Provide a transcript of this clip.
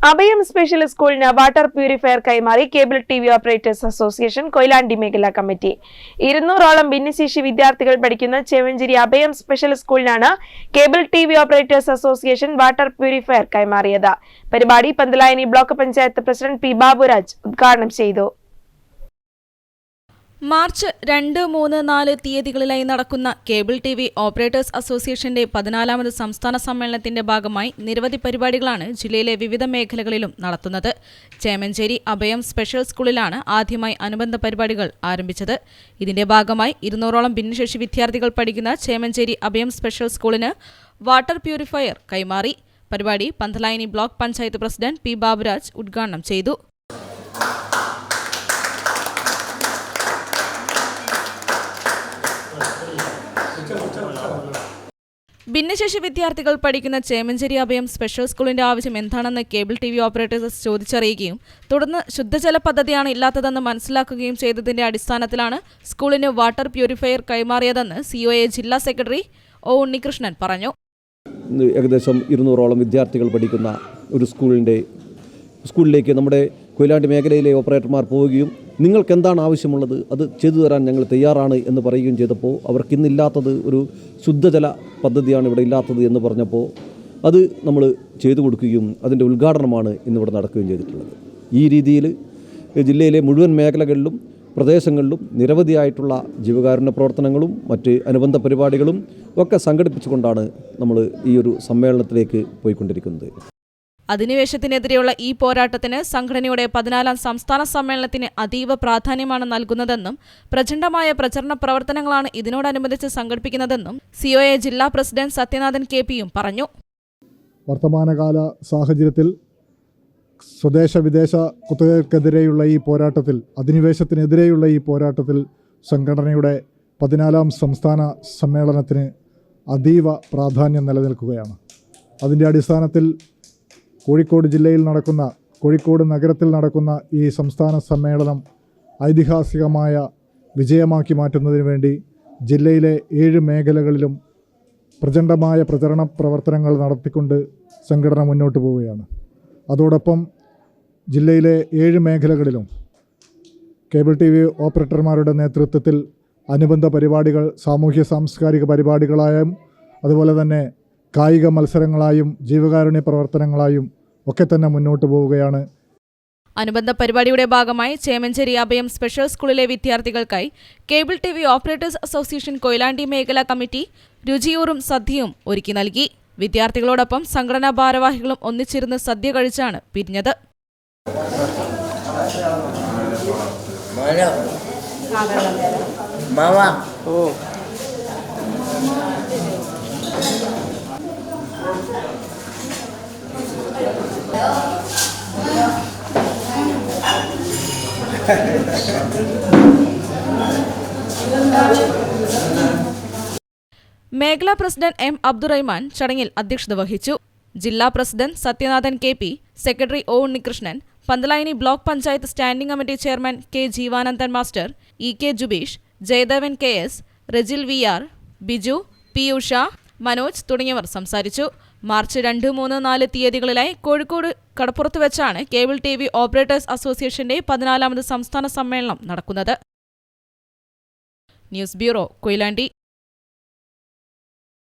അഭയം സ്പെഷ്യൽ സ്കൂളിന് water purifier കൈമാറി cable TV operators association Koyilandy മേഖലാ കമ്മിറ്റി. 200ഓളം ഭിന്നശേഷി വിദ്യാർത്ഥികൾ പഠിക്കുന്ന ചേമഞ്ചേരി അഭയം സ്പെഷ്യൽ സ്കൂളിനാണ് cable TV operators association water purifier കൈമാറിയത്. പരിപാടി Panthalayani block panchayat president P Baburaj ഉദ്ഘാടനം ചെയ്തു. മാർച്ച് 2, 3, 4 തീയതികളിലായി നടക്കുന്ന കേബിൾ ടിവി ഓപ്പറേറ്റേഴ്സ് അസോസിയേഷന്റെ 14ാമത് സംസ്ഥാന സമ്മേളനത്തിന്റെ ഭാഗമായി നിരവധി പരിപാടികളാണ് ജില്ലയിലെ വിവിധ മേഖലകളിലും നടത്തുന്നത്. ചേമഞ്ചേരി അഭയം സ്പെഷ്യൽ സ്കൂളിലാണ് ആദ്യമായി അനുബന്ധ പരിപാടികൾ ആരംഭിച്ചത്. ഇതിന്റെ ഭാഗമായി 200ഓളം ഭിന്നശേഷി വിദ്യാർത്ഥികൾ പഠിക്കുന്ന ചേമഞ്ചേരി അഭയം സ്പെഷ്യൽ സ്കൂളിന് വാട്ടർ പ്യൂരിഫയർ കൈമാറി. പരിപാടി Panthalayani block panchayat president P Baburaj ഉദ്ഘാടനം ചെയ്തു. ഭിന്നശേഷി വിദ്യാർത്ഥികൾ പഠിക്കുന്ന ചേമഞ്ചേരി അഭയം സ്പെഷ്യൽ സ്കൂളിന്റെ ആവശ്യം എന്താണെന്ന് കേബിൾ ടിവി ഓപ്പറേറ്റേഴ്സ് ചോദിച്ചറിയുകയും തുടർന്ന് ശുദ്ധജല പദ്ധതിയാണ് ഇല്ലാത്തതെന്ന് മനസ്സിലാക്കുകയും ചെയ്തതിന്റെ അടിസ്ഥാനത്തിലാണ് സ്കൂളിന് വാട്ടർ പ്യൂരിഫയർ കൈമാറിയതെന്ന് COA ജില്ലാ സെക്രട്ടറി ഒ ഉണ്ണികൃഷ്ണൻ പറഞ്ഞു. ഏകദേശം 200ഓളം വിദ്യാർത്ഥികൾ പഠിക്കുന്ന ഒരു സ്കൂളിലേക്ക് നമ്മുടെ കൊയിലാണ്ടി മേഖലയിലെ ഓപ്പറേറ്റർമാർ പോവുകയും നിങ്ങൾക്ക് എന്താണ് ആവശ്യമുള്ളത് അത് ചെയ്തു തരാൻ ഞങ്ങൾ തയ്യാറാണ് എന്ന് പറയുകയും ചെയ്തപ്പോൾ അവർക്കിന്നില്ലാത്തത് ഒരു ശുദ്ധജല പദ്ധതിയാണ് ഇവിടെ ഇല്ലാത്തത് എന്ന് പറഞ്ഞപ്പോൾ അത് നമ്മൾ ചെയ്തു കൊടുക്കുകയും അതിൻ്റെ ഉദ്ഘാടനമാണ് ഇന്നിവിടെ നടക്കുകയും ചെയ്തിട്ടുള്ളത്. ഈ രീതിയിൽ ജില്ലയിലെ മുഴുവൻ മേഖലകളിലും പ്രദേശങ്ങളിലും നിരവധിയായിട്ടുള്ള ജീവകാരുണ്യ പ്രവർത്തനങ്ങളും മറ്റ് അനുബന്ധ പരിപാടികളും ഒക്കെ സംഘടിപ്പിച്ചുകൊണ്ടാണ് നമ്മൾ ഈ ഒരു സമ്മേളനത്തിലേക്ക് പോയിക്കൊണ്ടിരിക്കുന്നത്. അധിനിവേശത്തിനെതിരെയുള്ള ഈ പോരാട്ടത്തിന് സംഘടനയുടെ 14ാം സംസ്ഥാന സമ്മേളനത്തിന് അതീവ പ്രാധാന്യമാണ് നൽകുന്നതെന്നും പ്രചണ്ഡമായ പ്രചരണ പ്രവർത്തനങ്ങളാണ് ഇതിനോടനുബന്ധിച്ച് സംഘടിപ്പിക്കുന്നതെന്നും COA ജില്ലാ പ്രസിഡന്റ് സത്യനാഥൻ KPയും പറഞ്ഞു. വർത്തമാനകാല സാഹചര്യത്തിൽ സ്വദേശ വിദേശ കുത്തകകൾക്കെതിരെയുള്ള ഈ പോരാട്ടത്തിൽ, അധിനിവേശത്തിനെതിരെയുള്ള ഈ പോരാട്ടത്തിൽ സംഘടനയുടെ 14ാം സംസ്ഥാന സമ്മേളനത്തിന് അതീവ പ്രാധാന്യം നിലനിൽക്കുകയാണ്. അതിൻ്റെ അടിസ്ഥാനത്തിൽ കോഴിക്കോട് നഗരത്തിൽ നടക്കുന്ന ഈ സംസ്ഥാന സമ്മേളനം ഐതിഹാസികമായ വിജയമാക്കി മാറ്റുന്നതിന് വേണ്ടി ജില്ലയിലെ 7 മേഖലകളിലും പ്രചണ്ഡമായ പ്രചരണ പ്രവർത്തനങ്ങൾ നടത്തിക്കൊണ്ട് സംഘടന മുന്നോട്ട് പോവുകയാണ്. അതോടൊപ്പം ജില്ലയിലെ 7 മേഖലകളിലും കേബിൾ TV ഓപ്പറേറ്റർമാരുടെ നേതൃത്വത്തിൽ അനുബന്ധ പരിപാടികൾ സാമൂഹ്യ സാംസ്കാരിക പരിപാടികളായും അതുപോലെ തന്നെ കായിക മത്സരങ്ങളായും ജീവകാരുണ്യ പ്രവർത്തനങ്ങളായും ഒക്കെ തന്നെ മുന്നോട്ട് പോവുകയാണ്. അനുബന്ധ പരിപാടിയുടെ ഭാഗമായി ചേമഞ്ചേരി അഭയം സ്പെഷ്യൽ സ്കൂളിലെ വിദ്യാർത്ഥികൾക്കായി cable TV operators association Koyilandy മേഖലാ കമ്മിറ്റി രുചിയൂറും സദ്യയും ഒരുക്കി നൽകി. വിദ്യാർത്ഥികളോടൊപ്പം സംഘടനാ ഭാരവാഹികളും ഒന്നിച്ചിരുന്ന് സദ്യ കഴിച്ചാണ് പിരിഞ്ഞത്. മേഖലാ പ്രസിഡന്റ് M. അബ്ദുറഹ്മാൻ ചടങ്ങിൽ അധ്യക്ഷത വഹിച്ചു. ജില്ലാ president Sathyanathan KP, secretary O Unnikrishnan, Pantalayani block panchayat standing committee chairman K. Jeevanandan master, EK Jubeesh, Jayadevan KS, Rijil VR, Biju, P. Usha, Manoj തുടങ്ങിയവർ സംസാരിച്ചു. മാർച്ച് 2, 3, 4 തീയതികളിലായി കോഴിക്കോട് കടപ്പുറത്ത് വെച്ചാണ് കേബിൾ TV ഓപ്പറേറ്റേഴ്സ് അസോസിയേഷന്റെ 14ാമത് സംസ്ഥാന സമ്മേളനം നടക്കുന്നത്. News bureau, Koyilandy.